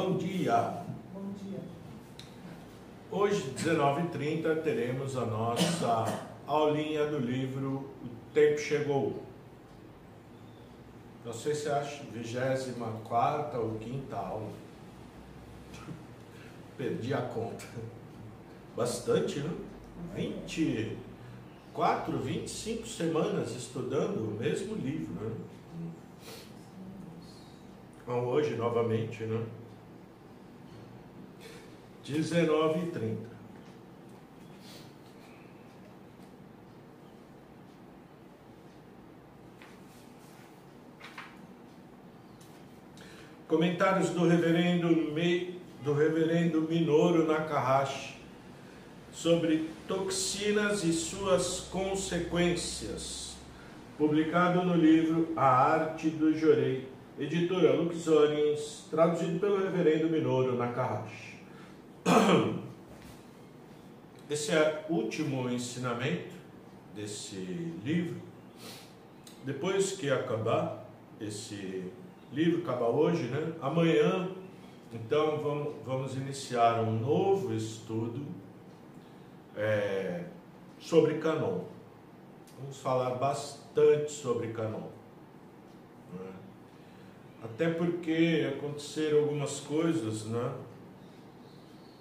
Bom dia! Bom dia. Hoje, 19h30, teremos a nossa aulinha do livro O Tempo Chegou. Não sei se acha 24ª ou 5ª aula. Perdi a conta. Bastante, né? 24, 25 semanas estudando o mesmo livro, né? Então, hoje, novamente, né? 19h30. Comentários do reverendo Minoru Nakahashi sobre toxinas e suas consequências, publicado no livro A Arte do Jorei, editora Luxorians, traduzido pelo reverendo Minoru Nakahashi. Esse é o último ensinamento desse livro. Depois que acabar esse livro, acaba hoje, né? Amanhã, então, vamos iniciar um novo estudo sobre Kanon. Vamos falar bastante sobre Kanon, né? Até porque aconteceram algumas coisas, né?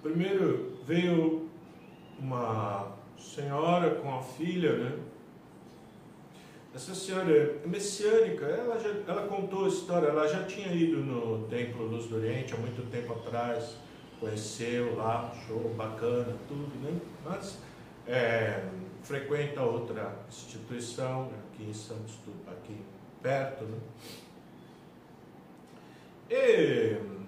Primeiro veio uma senhora com a filha, né? Essa senhora é messiânica, ela contou a história, ela já tinha ido no Templo Luz do Oriente há muito tempo atrás, conheceu lá, show, bacana, tudo, né? Mas frequenta outra instituição aqui em Santos, aqui perto, né? E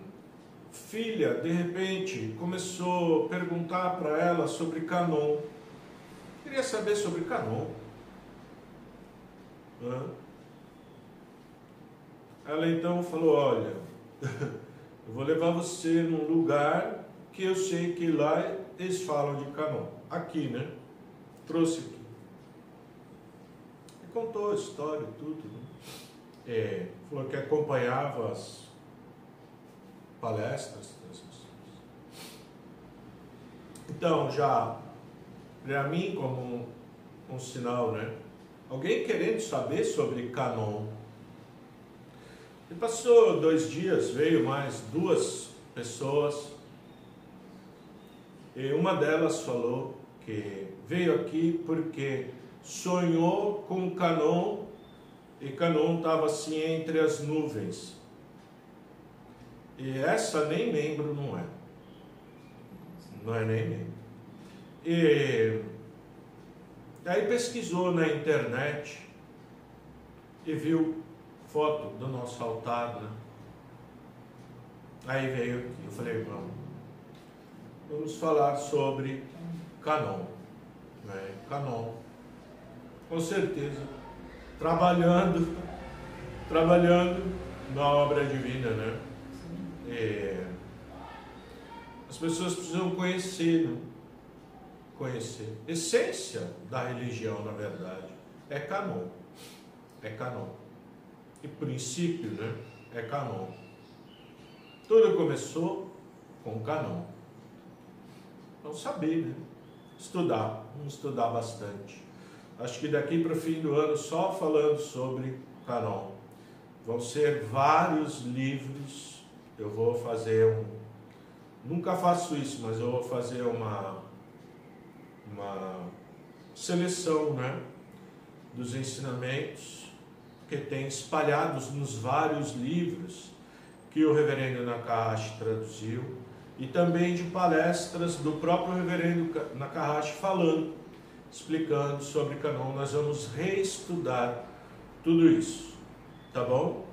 filha, de repente, começou a perguntar para ela sobre Kanon. Queria saber sobre Kanon. Ela então falou: olha, eu vou levar você num lugar que eu sei que lá eles falam de Kanon. Aqui, né? Trouxe aqui. E contou a história, tudo, né? Falou que acompanhava as palestras dessas pessoas. Então, já para mim, como um sinal, né? Alguém querendo saber sobre Kanon. E passou 2 dias, veio mais 2 pessoas. E uma delas falou que veio aqui porque sonhou com Kanon e Kanon estava assim entre as nuvens. E essa nem membro não é. Não é nem membro. E aí pesquisou na internet e viu foto do nosso altar, né? Aí veio aqui, eu falei: vamos falar sobre Kanon, né? Kanon, com certeza, trabalhando na obra divina, né? As pessoas precisam conhecer, né? Conhecer. Essência da religião, na verdade, é Kanon. É Kanon. E princípio, né? É Kanon. Tudo começou com Kanon. Então, saber, né? Estudar. Vamos estudar bastante. Acho que daqui para o fim do ano, só falando sobre Kanon. Vão ser vários livros. Eu vou fazer nunca faço isso, mas eu vou fazer uma seleção, né, dos ensinamentos que tem espalhados nos vários livros que o reverendo Nakahashi traduziu, e também de palestras do próprio reverendo Nakahashi falando, explicando sobre Kanon. Nós vamos reestudar tudo isso, tá bom?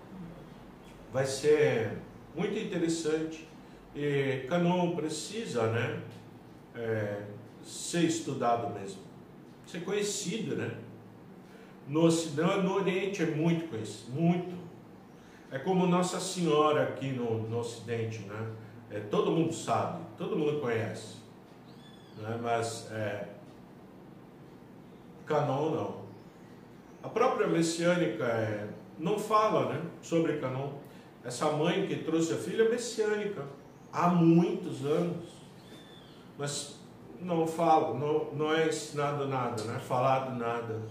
Vai ser muito interessante. E Kanon precisa, né, ser estudado mesmo, ser conhecido, né? No Ocidente, no Oriente é muito conhecido, muito. É como Nossa Senhora aqui no Ocidente, né? Todo mundo sabe, todo mundo conhece, né? Mas Kanon não. A própria messiânica não fala, né, sobre Kanon. Essa mãe que trouxe a filha é messiânica, há muitos anos, mas não falo, não é ensinado nada, não é falado nada.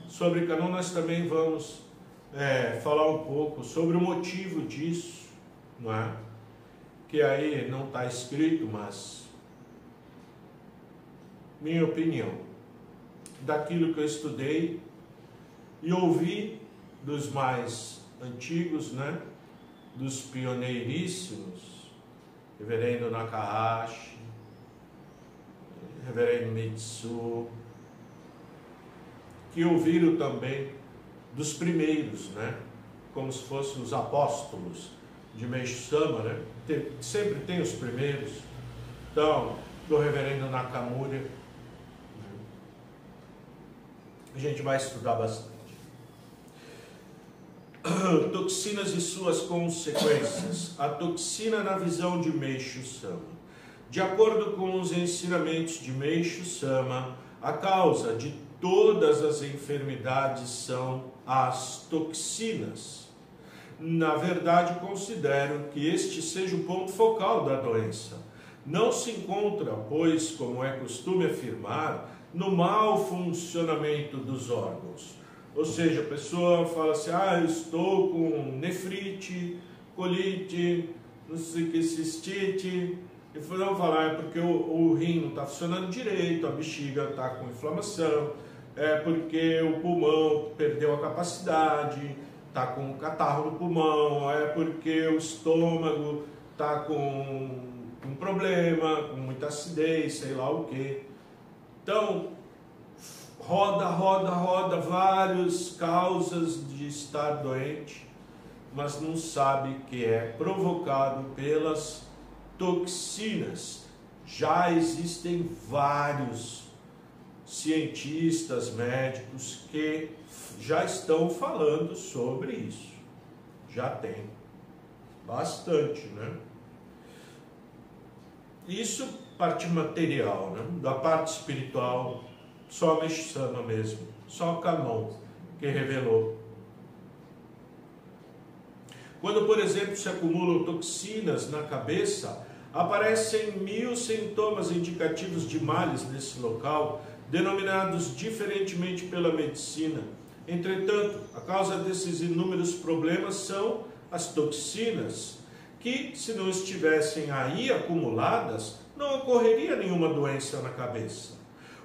Sobre Cânon nós também vamos falar um pouco sobre o motivo disso, não é? Que aí não está escrito, mas minha opinião, daquilo que eu estudei e ouvi dos mais antigos, né? Dos pioneiríssimos, Reverendo Nakahashi, Reverendo Mitsu, que ouviram também dos primeiros, né? Como se fossem os apóstolos de Meishu-sama, né? Sempre tem os primeiros. Então, do Reverendo Nakamura, a gente vai estudar bastante. Toxinas e suas consequências. A toxina na visão de Meishu-sama. De acordo com os ensinamentos de Meishu-sama, a causa de todas as enfermidades são as toxinas. Na verdade, considero que este seja o ponto focal da doença. Não se encontra, pois, como é costume afirmar, no mau funcionamento dos órgãos. Ou seja, a pessoa fala assim, eu estou com nefrite, colite, não sei o que, cistite. E não falar, é porque o rim não está funcionando direito, a bexiga está com inflamação, é porque o pulmão perdeu a capacidade, está com catarro no pulmão, é porque o estômago está com um problema, com muita acidez, sei lá o que. Então, roda várias causas de estar doente, mas não sabe que é provocado pelas toxinas. Já existem vários cientistas, médicos que já estão falando sobre isso. Já tem bastante, né? Isso parte material, né? Da parte espiritual, só a Meishu-sama mesmo, só o Cânon que revelou. Quando, por exemplo, se acumulam toxinas na cabeça, aparecem 1000 sintomas indicativos de males nesse local, denominados diferentemente pela medicina. Entretanto, a causa desses inúmeros problemas são as toxinas, que, se não estivessem aí acumuladas, não ocorreria nenhuma doença na cabeça.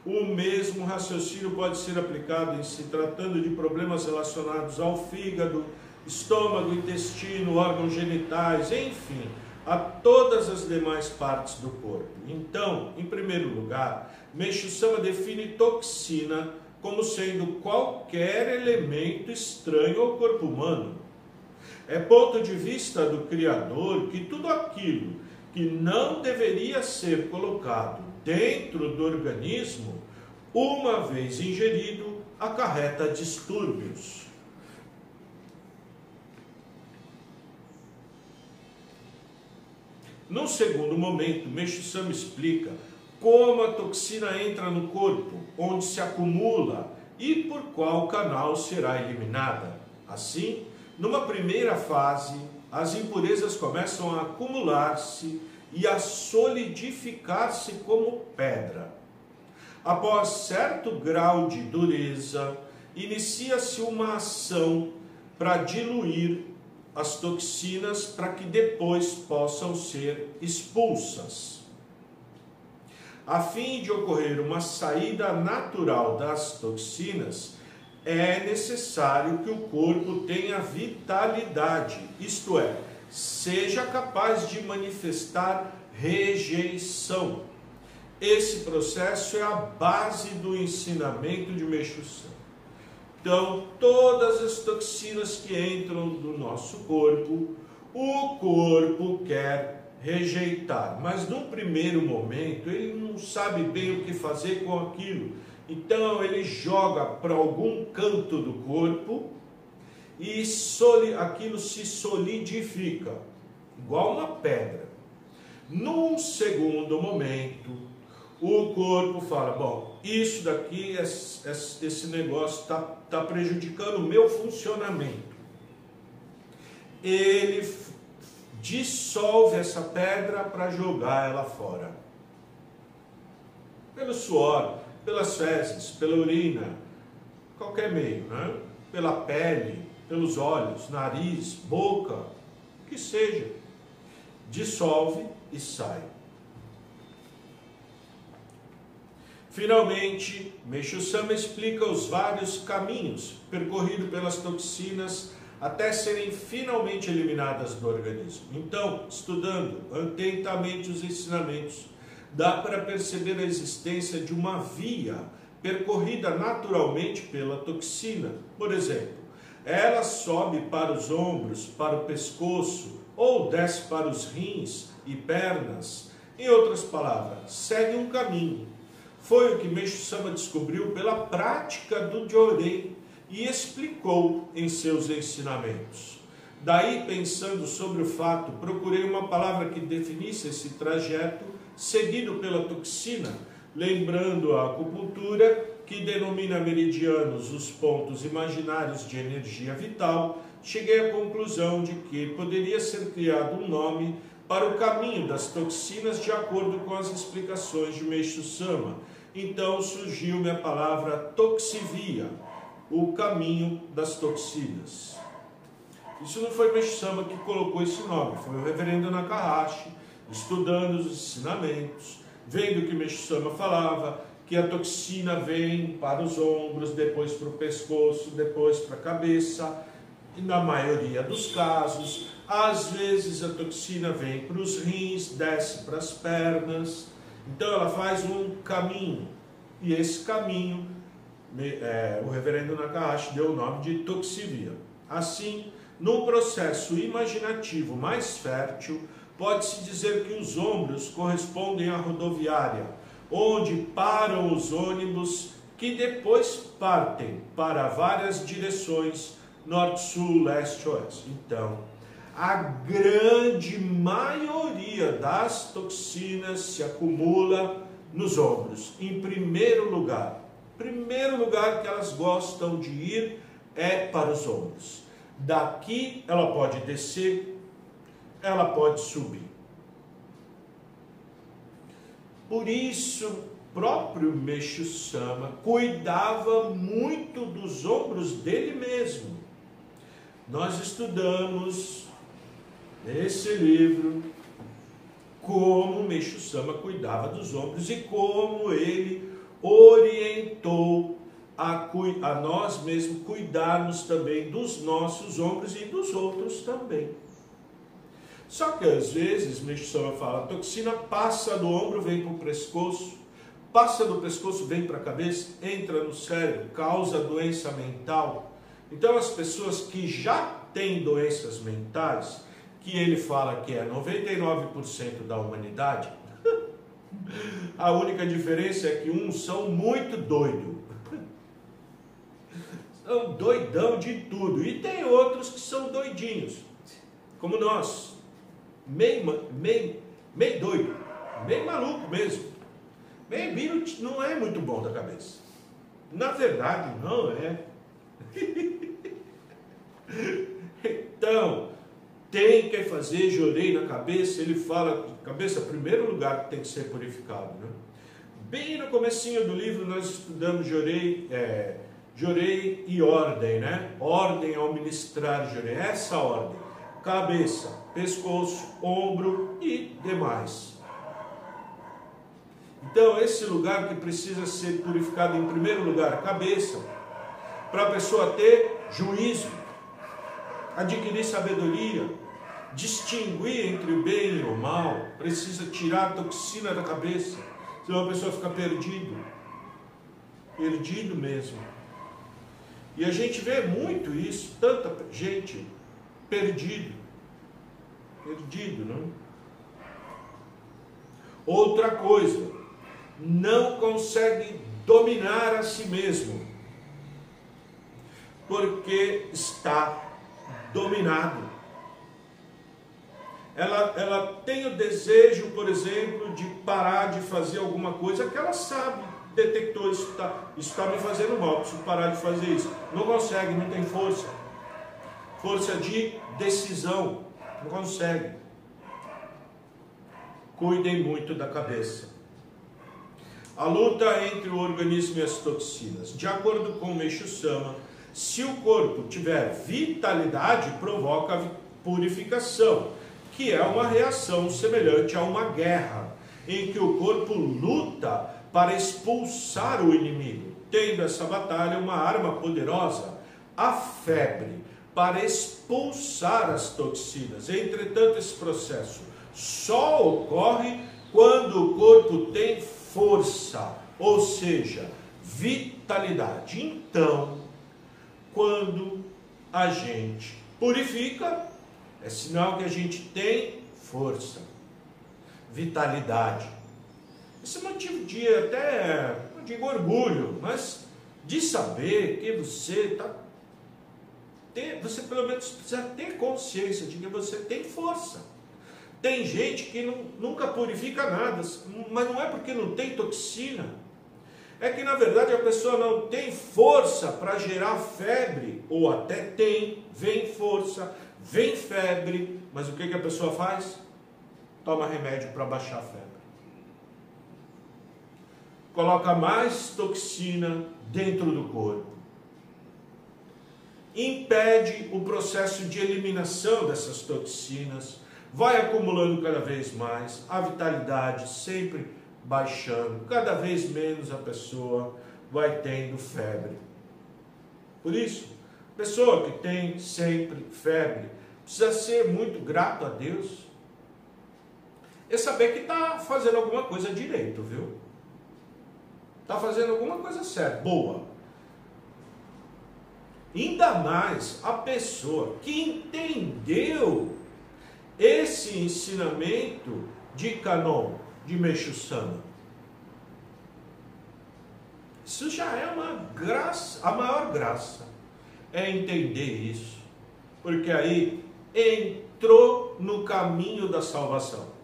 O mesmo raciocínio pode ser aplicado em se tratando de problemas relacionados ao fígado, estômago, intestino, órgãos genitais, enfim, a todas as demais partes do corpo. Então, em primeiro lugar, Meishu-sama define toxina como sendo qualquer elemento estranho ao corpo humano. É ponto de vista do Criador que tudo aquilo que não deveria ser colocado dentro do organismo, uma vez ingerido, acarreta distúrbios. No segundo momento, Meishu-sama explica como a toxina entra no corpo, onde se acumula e por qual canal será eliminada. Assim, numa primeira fase, as impurezas começam a acumular-se e a solidificar-se como pedra. Após certo grau de dureza, inicia-se uma ação para diluir as toxinas para que depois possam ser expulsas. A fim de ocorrer uma saída natural das toxinas, é necessário que o corpo tenha vitalidade, isto é, seja capaz de manifestar rejeição. Esse processo é a base do ensinamento de Meishu-sama. Então, todas as toxinas que entram no nosso corpo, o corpo quer rejeitar, mas num primeiro momento ele não sabe bem o que fazer com aquilo. Então ele joga para algum canto do corpo e aquilo se solidifica, igual uma pedra. Num segundo momento, o corpo fala, bom, isso daqui, esse negócio está prejudicando o meu funcionamento. Ele dissolve essa pedra para jogar ela fora. Pelo suor, pelas fezes, pela urina, qualquer meio, né? Pela pele, pelos olhos, nariz, boca, o que seja. Dissolve e sai. Finalmente, Meixo Sama explica os vários caminhos percorridos pelas toxinas até serem finalmente eliminadas do organismo. Então, estudando atentamente os ensinamentos, dá para perceber a existência de uma via percorrida naturalmente pela toxina. Por exemplo, ela sobe para os ombros, para o pescoço, ou desce para os rins e pernas. Em outras palavras, segue um caminho. Foi o que Meixo Sama descobriu pela prática do Jorei e explicou em seus ensinamentos. Daí, pensando sobre o fato, procurei uma palavra que definisse esse trajeto seguido pela toxina, lembrando a acupuntura, que denomina meridianos os pontos imaginários de energia vital. Cheguei à conclusão de que poderia ser criado um nome para o caminho das toxinas de acordo com as explicações de Meixo Sama. Então surgiu-me a palavra toxivia, o caminho das toxinas. Isso não foi Meixo Sama que colocou esse nome, foi o reverendo Nakahashi, estudando os ensinamentos, vendo o que Meixo Sama falava, que a toxina vem para os ombros, depois para o pescoço, depois para a cabeça, e na maioria dos casos, às vezes a toxina vem para os rins, desce para as pernas. Então ela faz um caminho, e esse caminho, o reverendo Nakahashi deu o nome de toxivia. Assim, num processo imaginativo mais fértil, pode-se dizer que os ombros correspondem à rodoviária, onde param os ônibus que depois partem para várias direções, norte, sul, leste, oeste. Então, a grande maioria das toxinas se acumula nos ombros. Em primeiro lugar que elas gostam de ir é para os ombros. Daqui ela pode descer, ela pode subir. Por isso, próprio Meixo Sama cuidava muito dos ombros dele mesmo. Nós estudamos nesse livro como Meixo Sama cuidava dos ombros e como ele orientou a nós mesmos cuidarmos também dos nossos ombros e dos outros também. Só que às vezes Meixo Sama fala, a toxina passa do ombro, vem para o pescoço, passa do pescoço, vem para a cabeça, entra no cérebro, causa doença mental. Então as pessoas que já têm doenças mentais, que ele fala que é 99% da humanidade, a única diferença é que uns são muito doidos, são doidão de tudo, e tem outros que são doidinhos, como nós, meio doido, meio maluco mesmo, meio não é muito bom da cabeça, na verdade não é. Então, tem que fazer Jorei na cabeça. Ele fala, cabeça, primeiro lugar que tem que ser purificado, né? Bem no comecinho do livro nós estudamos Jorei e ordem, né? Ordem ao ministrar Jorei, essa ordem, cabeça, pescoço, ombro e demais. Então esse lugar que precisa ser purificado em primeiro lugar, a cabeça, para a pessoa ter juízo, adquirir sabedoria, distinguir entre o bem e o mal, precisa tirar a toxina da cabeça, senão a pessoa fica perdido mesmo. E a gente vê muito isso, tanta gente perdido, não? Outra coisa, não consegue dominar a si mesmo, porque está dominado. Ela tem o desejo, por exemplo, de parar de fazer alguma coisa que ela sabe, detectou, isso está me fazendo mal, preciso parar de fazer isso. Não consegue, não tem força de decisão, não consegue. cuidem muito da cabeça. A luta entre o organismo e as toxinas. De acordo com o Meixo Sama, se o corpo tiver vitalidade, provoca a purificação, que é uma reação semelhante a uma guerra, em que o corpo luta para expulsar o inimigo, tendo essa batalha uma arma poderosa, a febre, para expulsar as toxinas. Entretanto, esse processo só ocorre quando o corpo tem força, ou seja, vitalidade. Então, quando a gente purifica, é sinal que a gente tem força, vitalidade. Esse é motivo de até, não digo orgulho, mas de saber que você pelo menos precisa ter consciência de que você tem força. Tem gente que nunca purifica nada, mas não é porque não tem toxina. É que na verdade a pessoa não tem força para gerar febre, ou até tem, vem força, vem febre, mas o que a pessoa faz? Toma remédio para baixar a febre. Coloca mais toxina dentro do corpo. Impede o processo de eliminação dessas toxinas, vai acumulando cada vez mais, a vitalidade sempre baixando, cada vez menos a pessoa vai tendo febre. Por isso, pessoa que tem sempre febre, precisa ser muito grato a Deus e saber que está fazendo alguma coisa direito, viu? Está fazendo alguma coisa certa, boa. Ainda mais a pessoa que entendeu esse ensinamento de Kanon, de Meixo Sama. Isso já é uma graça, a maior graça é entender isso, porque aí entrou no caminho da salvação.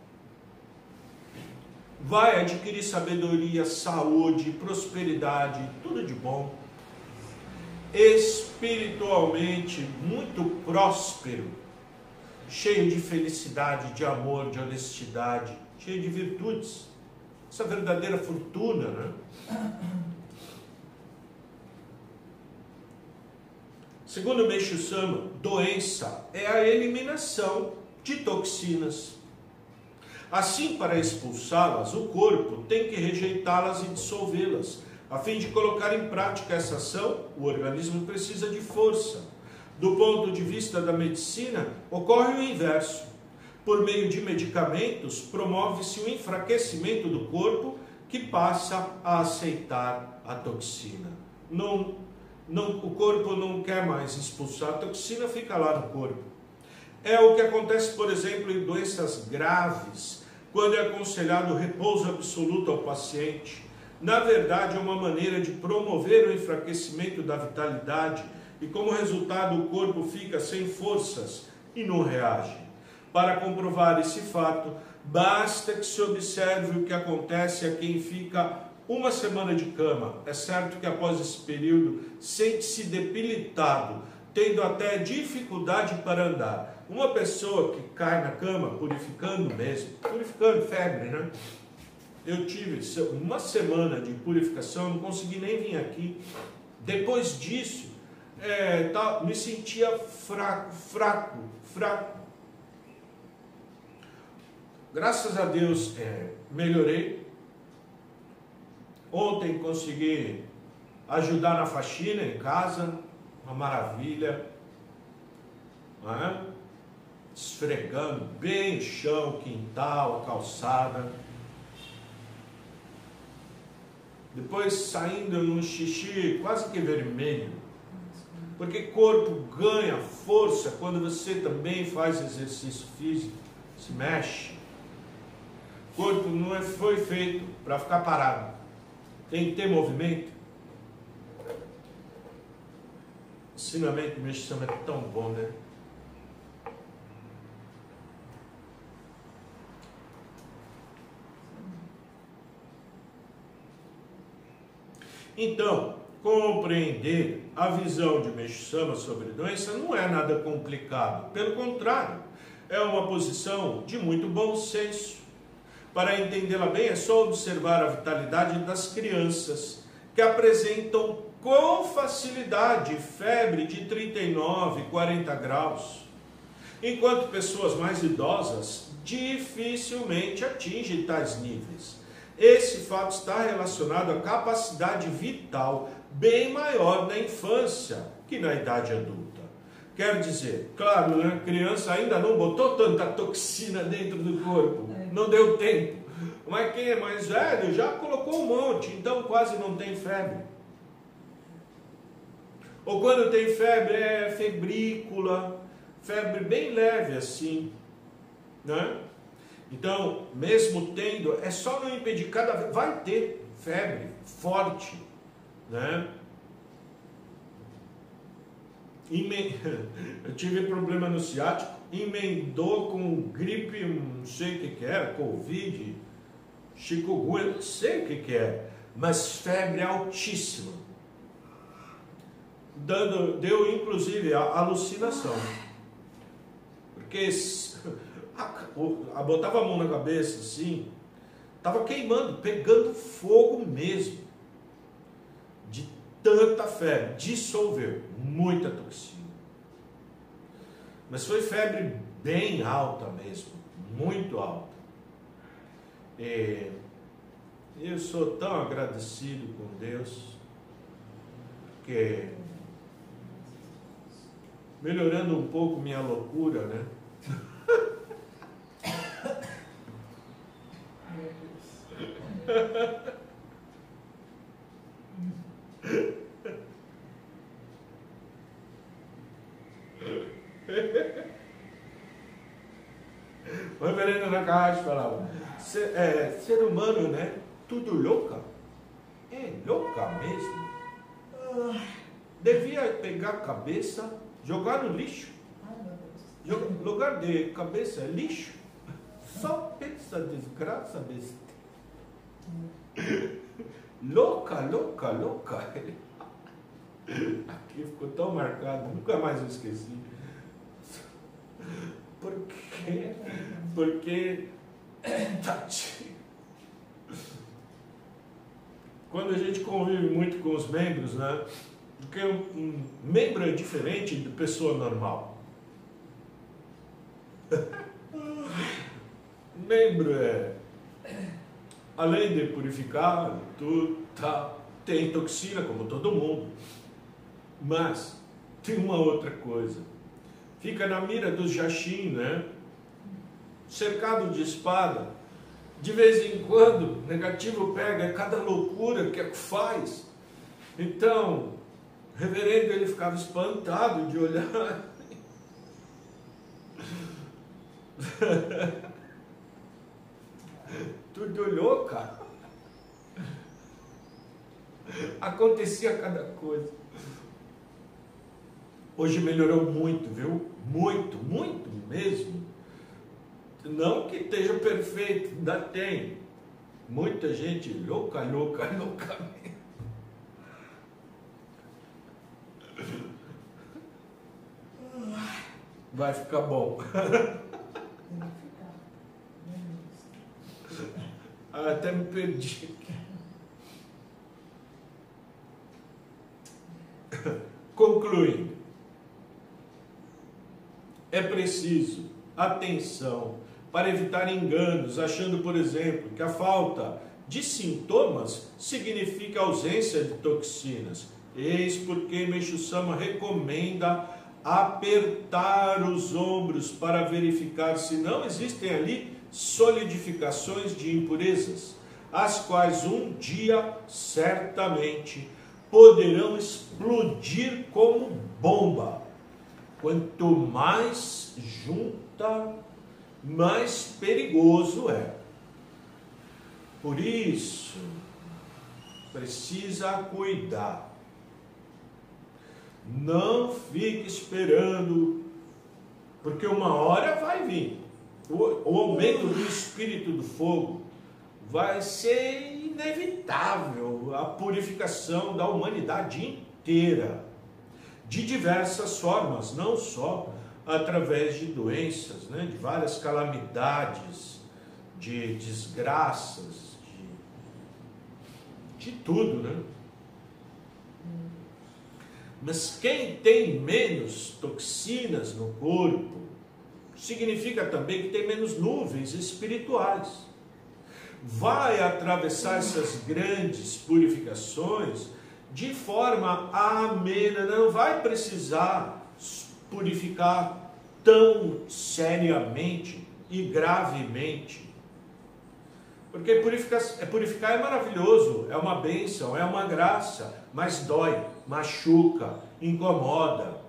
Vai adquirir sabedoria, saúde, prosperidade, tudo de bom. Espiritualmente muito próspero, cheio de felicidade, de amor, de honestidade, cheio de virtudes. Essa verdadeira fortuna, né? Segundo Meixo Sama, doença é a eliminação de toxinas. Assim, para expulsá-las, o corpo tem que rejeitá-las e dissolvê-las. A fim de colocar em prática essa ação, o organismo precisa de força. Do ponto de vista da medicina, ocorre o inverso. Por meio de medicamentos, promove-se o enfraquecimento do corpo, que passa a aceitar a toxina. O corpo não quer mais expulsar a toxina, fica lá no corpo. É o que acontece, por exemplo, em doenças graves, quando é aconselhado o repouso absoluto ao paciente. Na verdade, é uma maneira de promover o enfraquecimento da vitalidade e, como resultado, o corpo fica sem forças e não reage. Para comprovar esse fato, basta que se observe o que acontece a quem fica uma semana de cama. É certo que após esse período sente-se debilitado, tendo até dificuldade para andar. Uma pessoa que cai na cama, purificando febre, né? Eu tive uma semana de purificação, não consegui nem vir aqui. Depois disso, me sentia fraco. Graças a Deus, melhorei. Ontem consegui ajudar na faxina em casa, uma maravilha. Não é? Esfregando bem o chão, o quintal, a calçada. Depois saindo num xixi quase que vermelho, porque corpo ganha força quando você também faz exercício físico, se mexe. O corpo não foi feito para ficar parado, tem que ter movimento. O ensinamento do Meixo Sama é tão bom, né? Então, compreender a visão de Meixo Sama sobre doença não é nada complicado. Pelo contrário, é uma posição de muito bom senso. Para entendê-la bem, é só observar a vitalidade das crianças, que apresentam com facilidade febre de 39, 40 graus, enquanto pessoas mais idosas dificilmente atingem tais níveis. Esse fato está relacionado à capacidade vital bem maior na infância que na idade adulta. Quer dizer, claro, né, a criança ainda não botou tanta toxina dentro do corpo, não deu tempo. Mas quem é mais velho já colocou um monte, então quase não tem febre. Ou quando tem febre é febrícula, febre bem leve assim, né? Então, mesmo tendo, é só não impedir, cada vez vai ter febre forte, né? Eu tive problema no ciático, emendou com gripe, não sei o que era, Covid, chikungunya, não sei o que é, mas febre altíssima. Deu inclusive alucinação. Porque botava a mão na cabeça assim, estava queimando, pegando fogo mesmo. De tanta febre, dissolveu muita toxina. Mas foi febre bem alta mesmo, muito alta. Eu sou tão agradecido com Deus, porque melhorando um pouco minha loucura, né? O reverendo Nakahashi falava, ser humano, né? Tudo louca. É louca mesmo. Devia pegar a cabeça, jogar no lixo. Lugar de cabeça é lixo. Só pensa desgraça besta. Louca, louca, louca. Aqui ficou tão marcado, nunca mais eu esqueci. Por quê? Porque quando a gente convive muito com os membros, né? Porque um membro é diferente de pessoa normal. Membro além de purificar, tudo, tá, tem toxina como todo mundo. Mas tem uma outra coisa. Fica na mira dos Jashin, né? Cercado de espada. De vez em quando, negativo pega cada loucura que faz. Então, o reverendo ele ficava espantado de olhar. Tudo louca. Acontecia cada coisa. Hoje melhorou muito, viu? Muito, muito mesmo. Não que esteja perfeito, ainda tem. Muita gente louca, louca, louca mesmo. Vai ficar bom. Até me perdi. Concluindo, é preciso atenção para evitar enganos, achando, por exemplo, que a falta de sintomas significa ausência de toxinas. Eis porque Meixo Sama recomenda apertar os ombros para verificar se não existem ali solidificações de impurezas, as quais um dia certamente poderão explodir como bomba. Quanto mais junta, mais perigoso é. Por isso, precisa cuidar. Não fique esperando, porque uma hora vai vir. O aumento do espírito do fogo vai ser inevitável, a purificação da humanidade inteira, de diversas formas, não só através de doenças, né, de várias calamidades, de desgraças, de tudo, né? Mas quem tem menos toxinas no corpo, significa também que tem menos nuvens espirituais. Vai atravessar essas grandes purificações de forma amena, não vai precisar purificar tão seriamente e gravemente. Porque purificar é maravilhoso, é uma bênção, é uma graça, mas dói, machuca, incomoda.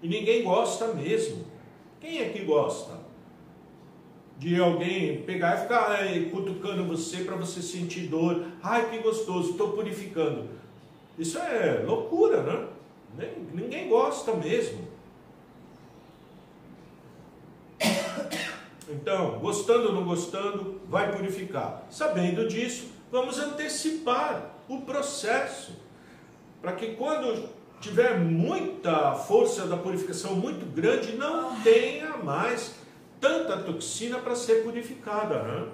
E ninguém gosta mesmo. Quem é que gosta de alguém pegar e ficar cutucando você para você sentir dor? Ai, que gostoso, estou purificando. Isso é loucura, né? Ninguém gosta mesmo. Então, gostando ou não gostando, vai purificar. Sabendo disso, vamos antecipar o processo, para que quando tiver muita força da purificação muito grande, não tenha mais tanta toxina para ser purificada, né?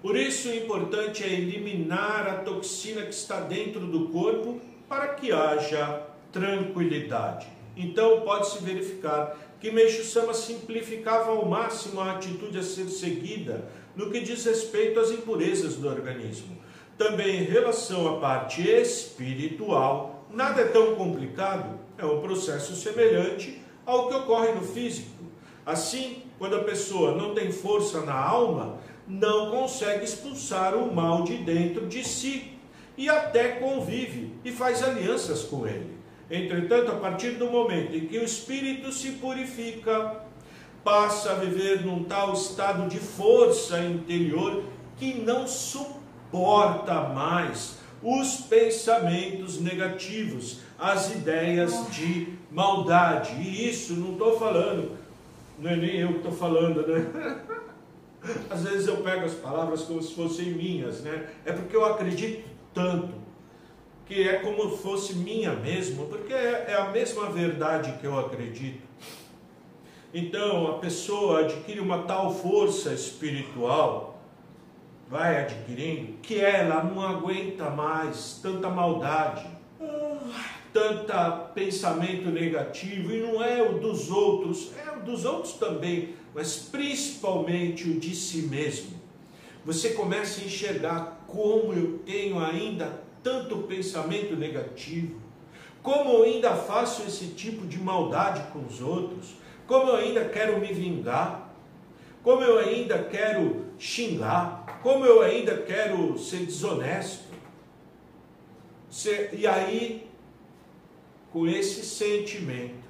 Por isso, o importante é eliminar a toxina que está dentro do corpo para que haja tranquilidade. Então, pode-se verificar que Meixo Sama simplificava ao máximo a atitude a ser seguida no que diz respeito às impurezas do organismo. Também em relação à parte espiritual, nada é tão complicado, é um processo semelhante ao que ocorre no físico. Assim, quando a pessoa não tem força na alma, não consegue expulsar o mal de dentro de si e até convive e faz alianças com ele. Entretanto, a partir do momento em que o espírito se purifica, passa a viver num tal estado de força interior que não suporta mais os pensamentos negativos, as ideias de maldade. E isso não estou falando, não é nem eu que estou falando, né? Às vezes eu pego as palavras como se fossem minhas, né? É porque eu acredito tanto que é como se fosse minha mesmo, porque é a mesma verdade que eu acredito. Então, a pessoa adquire uma tal força espiritual, vai adquirindo, que ela não aguenta mais tanta maldade, tanta pensamento negativo, e não é o dos outros, é o dos outros também, mas principalmente o de si mesmo. Você começa a enxergar como eu tenho ainda tanto pensamento negativo, como eu ainda faço esse tipo de maldade com os outros, como eu ainda quero me vingar, como eu ainda quero xingar, como eu ainda quero ser desonesto. E aí, com esse sentimento,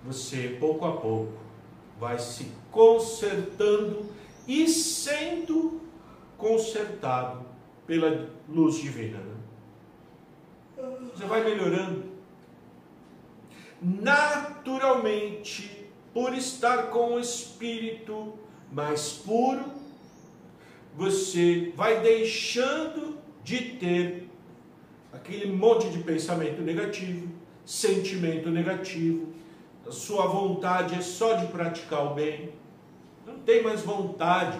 você pouco a pouco vai se consertando e sendo consertado pela luz divina, né? Você vai melhorando naturalmente, por estar com o espírito mais puro. Você vai deixando de ter aquele monte de pensamento negativo, sentimento negativo. A sua vontade é só de praticar o bem, não tem mais vontade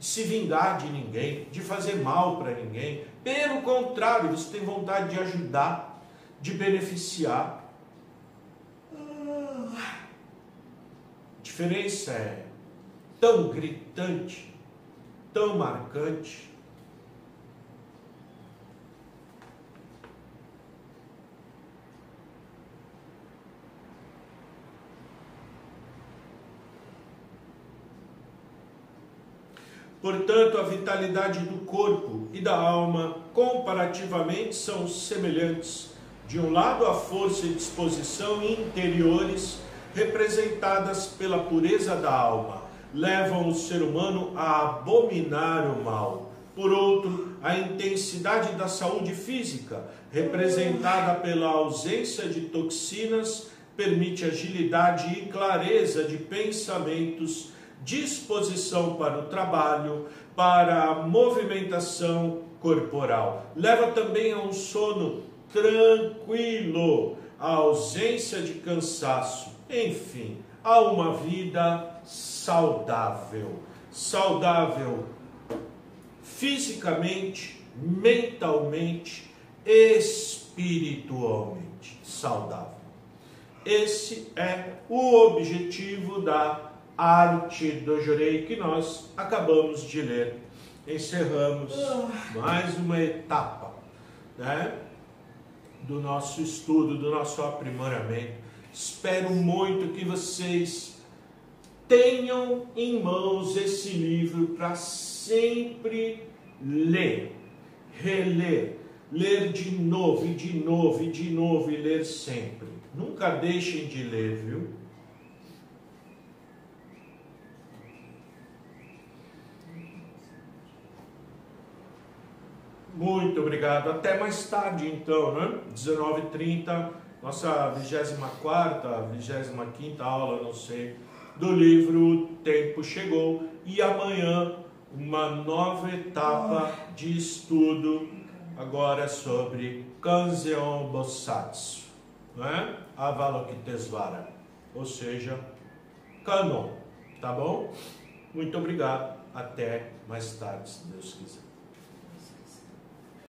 de se vingar de ninguém, de fazer mal para ninguém. Pelo contrário, você tem vontade de ajudar, de beneficiar. A diferença é tão gritante, tão marcante. Portanto, a vitalidade do corpo e da alma, comparativamente, são semelhantes. De um lado, a força e disposição interiores, representadas pela pureza da alma, levam o ser humano a abominar o mal. Por outro, a intensidade da saúde física, representada pela ausência de toxinas, permite agilidade e clareza de pensamentos, disposição para o trabalho, para a movimentação corporal. Leva também a um sono tranquilo, a ausência de cansaço. enfim, a uma vida saudável. Saudável fisicamente, mentalmente, espiritualmente saudável. Esse é o objetivo da Arte do Jorei que nós acabamos de ler. Encerramos mais uma etapa, né, do nosso estudo, do nosso aprimoramento. Espero muito que vocês tenham em mãos esse livro para sempre ler, reler, ler de novo e de novo e de novo e ler sempre. Nunca deixem de ler, viu? Muito obrigado. Até mais tarde, então, né? 19h30, nossa 24ª, 25ª aula, não sei, do livro O Tempo Chegou. E amanhã, uma nova etapa de estudo, agora sobre Kanzeon Bosatsu, né? Avalokitesvara, ou seja, Kanon, tá bom? Muito obrigado. Até mais tarde, se Deus quiser.